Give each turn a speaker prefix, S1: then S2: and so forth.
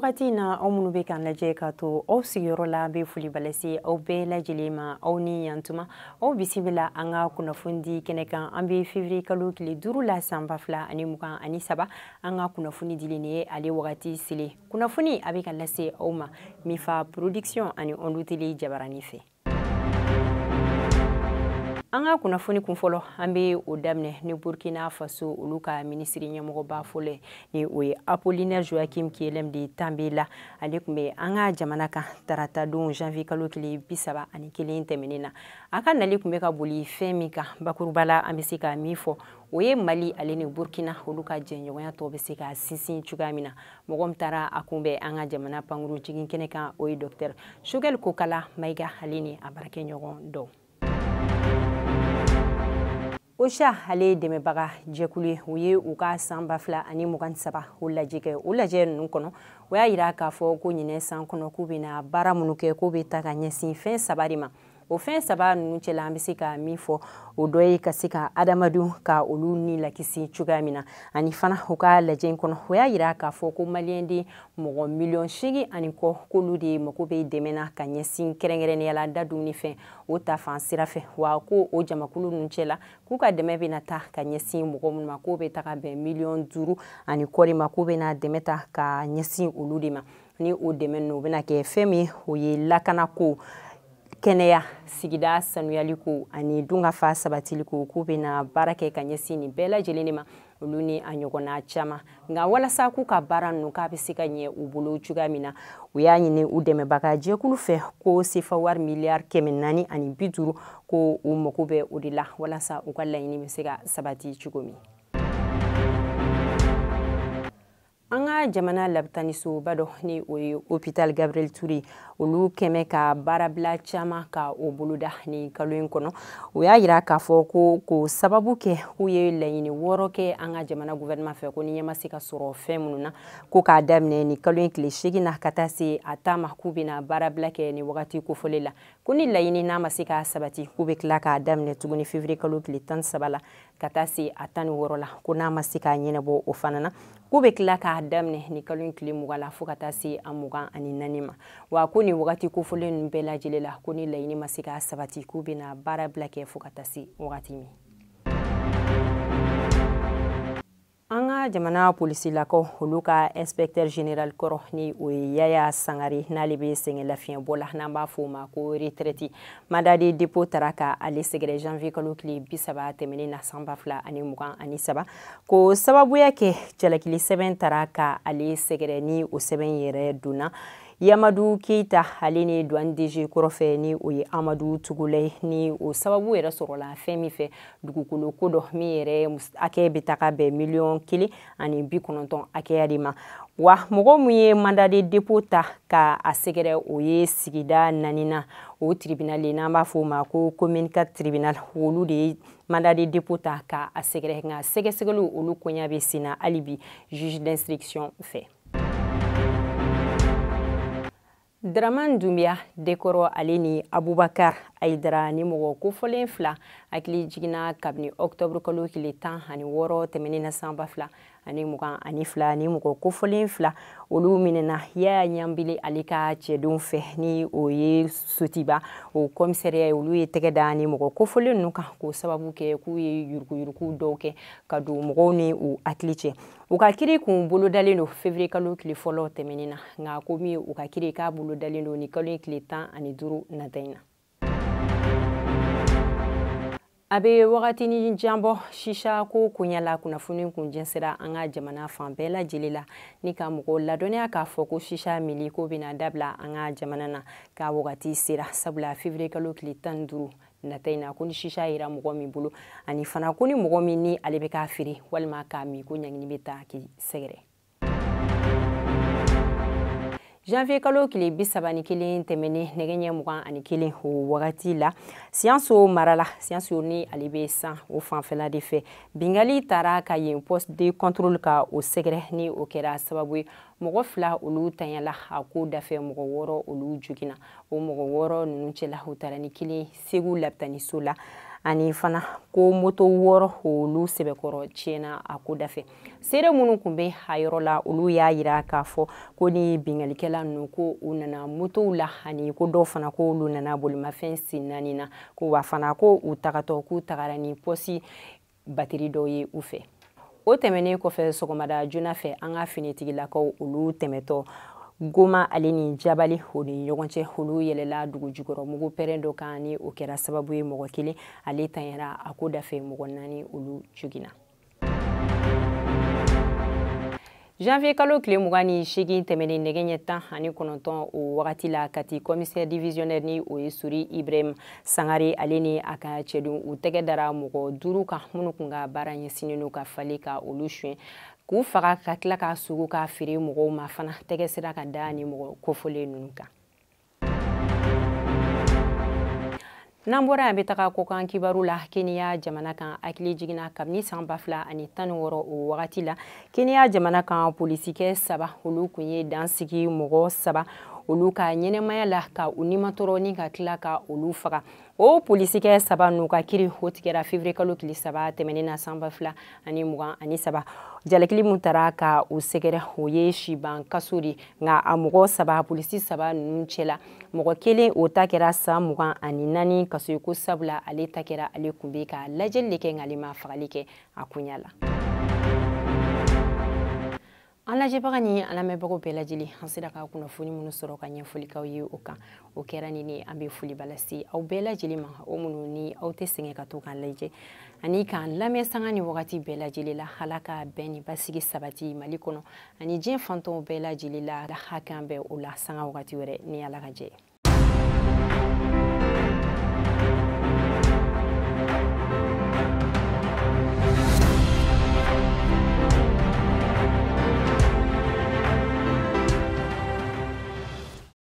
S1: wakati na aw minnu bɛ kan lajɛ ka to aw sigiyɔrɔ la bɛ foli balasi aw bɛɛ lajɛlen ma aw ni yantuma aw bisimila an ka kunnafoni di kɛnɛ kan an bɛ février kalo tile 5 la san 2023 an ka kunnafoni dili ni ye ale wagati sele kunnafoni a bɛ ka lase aw ma Mifa production ani Ondu Tele Jabarani fɛ. An ka kunnafoni kun fɔlɔ an bɛ o daminɛ ni Burkina Faso olu ka ministre ɲɛmɔgɔba fɔlɔ ni o ye Apollinaire Joachim Kielem de Tambela ale kun bɛ an ka jamana kan tarata don janvier kalo tile 31 tɛmɛnen na a ka nali kun bɛ ka boli fɛn min kan bakuruba la an bɛ se ka min fɔ o ye Mali ale ni Burkina olu ka jɛɲɔgɔnya tɔ bɛ se ka sinsin cogoya min na mɔgɔ min taara a kunbɛn an ka jamana pankuru jigin kɛnɛ kan o ye Dr Choguel Kokala Maïga ale ni a baarakɛɲɔgɔn dɔw. OCHA ale dɛmɛbaga jɛkulu ye u ye u ka san 2023 o lajɛ kɛ o lajɛ ninnu kɔnɔ o y'a yira k'a fɔ ko ɲinɛ san kɔnɔ k'u bɛna baara minnu kɛ k'u bɛ ta ka ɲɛsin fɛn saba de ma o fɛn saba ninnu cɛla an bɛ se ka min fɔ o dɔ ye ka se ka adamadenw ka olu ni lakisi cogoya min na ani fana u ka lajɛ in kɔnɔ o y'a yira k'a fɔ ko maliyɛnden mɔgɔ miliyɔn 8 ani kɔ k'olu de mako bɛ dɛmɛ na ka ɲɛsin kɛrɛnkɛrɛnnenya la da dumuni fɛn o tafan sira fɛ wa ko o jamakulu ninnu cɛla k'u ka dɛmɛ bɛna ta ka ɲɛsin mɔgɔ minnu ma k'o bɛ ta ka bɛn miliyɔn 5 ani kɔ de ma k'u bɛna dɛmɛ ta ka ɲɛsin olu de ma ni o dɛmɛ ninnu o bɛna kɛ fɛn min o ye lakanako kɛnɛya sigida sanuyali ko ani dunkafa sabatili ko k'u bɛna baara kɛ ka ɲɛsin nin bɛɛ lajɛlen de ma olu ni a ɲɔgɔnna caman nka walasa k'u ka baara ninnu k'a bɛ se ka ɲɛ u bolo cogoya min na u y'a ɲini u dɛmɛbaga jɛkulu fɛ ko sefa wari miliyari 450 ko u mago bɛ o de la walasa u ka laɲini bɛ se ka sabati cogo min. An ka jamana labitanisoba dɔ ni o ye hôpital Gabriel Touré olu kɛmɛ ka baarabila caman ka o boloda ni kalo in kɔnɔ o y'a yira k'a fɔ ko sababu kɛ k'u ye laɲini 6 kɛ an ka jamana gouvernement fɛ ko ni ɲɛ ma se ka sɔrɔ fɛn minnu na ko k'a daminɛ ni kalo in tile 8 na ka taa se a ta ma k'u bɛna baarabila kɛ ni wagati kofɔlen la ko ni laɲini n'a ma se ka sabati k'u bɛ tila k'a daminɛ tuguni février kalo tile 13 la ka taa se a 16 la ko n'a ma se k'a ɲɛnabɔ o fana na k'u bɛ tila k'a daminɛ ni kalo in tile 20 la fo ka taa se a 24 ma wa ko ni wagati kofɔlen ninnu bɛɛ lajɛlen la ko ni laɲini ma se ka sabati k'u bɛna baarabila kɛ fo ka taa se wagati min. An ka jamana polisilakaw olu ka inspecteur général kɔrɔ ni o ye Yaya Sangare n'ale bɛ sɛgɛn lafiɲɛbɔ la n'an b'a fɔ o ma ko retraite mandat de dépôt taara ka ale sɛgɛrɛ janvier kalo tile 30 tɛmɛnen na san 2023 ko sababuya kɛ jalakili sɛbɛn taara ka ale sɛgɛrɛ ni o sɛbɛn yɛrɛ donna Yamadou Keita ale ni douane DG kɔrɔfɛ ni o ye Amadou Tugulɛ ni o sababu yɛrɛ sɔrɔla fɛn min fɛ dugukolo ko dɔ min yɛrɛ hakɛ bɛ ta ka bɛn miliyɔn 1 ani 90 hakɛya de ma wa mɔgɔ mun ye mandat de dépôt ta ka a sɛgɛrɛ o ye sigida 4nan o tribunal n'an b'a fɔ o ma ko commune 4 tribunal olu de ye mandat de dépôt ta ka a sɛgɛrɛ nka sɛgɛsɛgɛliw olu koɲa bɛ sen na hali bi juge d'instruction fɛ. Dramane Doumbia Dekoro ale ni Abubakar Aidara ni mɔgɔ kofɔlen 2 hakili jiginna kabini octobre kalo tile 16 tɛmɛnen na san 2022 ni mɔgɔ kofɔlen 2 olu minɛna Yaya Ɲanbile ale ka cɛdenw fɛ ni o ye Sotiba o commissariat olu ye tɛgɛ da ni mɔgɔ kofɔlen ninnu kan k'o sababu kɛ k'u ye yuruguyurugu dɔw kɛ ka don mɔgɔw ni u hakili cɛ u ka kiri kun bolodalen don février kalo tile fɔlɔ tɛmɛnen na nka komi u ka kiri k'a bolodalen don ni kalo in tile 15 nata in na. A bɛ wagatini janbɔ shisha ko koɲala kunnafoni kun jɛnsɛra an ka jamana fan bɛɛ lajɛlen la ni ka mɔgɔw ladɔnniya k'a fɔ ko shisha mili ko bɛna dabila an ka jamana na k'a wagati sera sabula février kalo tile 15 nata in na ko ni shisha yera mɔgɔ min bolo ani fana ko ni mɔgɔ min ni ale bɛ k'a feere walima k'a min ko ɲangini bɛ taa k'i sɛgɛrɛ. Janvier kalo tile 31 tɛmɛnen nɛgɛ ɲɛ 21 o wagati la Siyanso marala Siyanso ni ale bɛ san o fanfɛla de fɛ bingali taara ka yen poste de contrôle ka o sɛgɛrɛ ni o kɛra sababu ye mɔgɔ 2 olu tanyala a ko dafɛ mɔgɔ 6 olu joginna o mɔgɔ 6 ninnu cɛla u taara ni kelen Segu labitaniso la ani fana ko moto wɔɔrɔ olu sɛbɛkɔrɔ tiɲɛna a ko dafɛ. Seere minnu kun bɛ a yɔrɔ la olu y'a yira k'a fɔ ko ni bingalikɛla ninnu ko u nana motow la ani ko dɔw fana ko olu nana bolimafɛn sen 4 na ko wa fana ko u tagatɔ k'u tagara ni pɔsi bateri dɔw ye u fɛ. O tɛmɛnen kɔfɛ sɔgɔmada joona fɛ an ka finitigilakaw olu tɛmɛtɔ Goma ale ni Jabali o ni ɲɔgɔn cɛ olu yɛlɛla dugu jukɔrɔ mugu pɛrɛn dɔ kan ni o kɛra sababu ye mɔgɔ 1 ale tanyara a ko dafɛ mɔgɔ 4 olu jogina. Janvier kalo tile 28 tɛmɛnen nɛgɛ ɲɛ 19 o wagati la Kati commissaire divisionnaire ni o ye Suri Ibrahim Sangare ale ni a ka cɛdenw u tɛgɛ dara mɔgɔ 5 kan minnu kun ka baara ɲɛsinnen don ka fali ka olu suɲɛ k'u faga ka tila ka sugu ka feere mɔgɔw ma fana tɛgɛ sira ka da ni mɔgɔ kofɔlen ninnu kan. N'an bɔra an bɛ taga kokan kibaru la Kenya jamana kan hakili jiginna kabini san 2016 o wagati la Kenya jamana kan polisikɛ 3 olu kun ye dansigi mɔgɔ 3 olu ka ɲɛnɛmaya la ka u nimatɔrɔ ni ka tila ka olu faga. O polisikɛ 3 n'u ka kiri o tigɛra février kalo tile 3 tɛmɛnen na san 2023 jalakili mun tara ka u sɛgɛrɛ o ye Siban Kaso de nka a mɔgɔ 3 polisi 3 ninnu cɛla mɔgɔ 1 o ta kɛra san 24 kaso ye ko sabula ale ta kɛra ale kun bɛ ka lajɛli de kɛ nka ale ma fagali kɛ a kunya la. An lajɛbaga ni an lamɛnbagaw bɛɛ lajɛlen an sera ka kunnafoni minnu sɔrɔ ka ɲɛfɔlikaw ye o kan o kɛra ni an bɛ foli balase aw bɛɛ lajɛlen ma o minnu ni aw tɛ sɛgɛn ka to k'an lajɛ ani k'an lamɛn sanga ni wagati bɛɛ lajɛlen la Ala ka bɛn ni basigi sabati Mali kɔnɔ ani diɲɛ fantanw bɛɛ lajɛlen la hakan bɛ o la sanga wagati wɛrɛ ni Ala ka jɛ.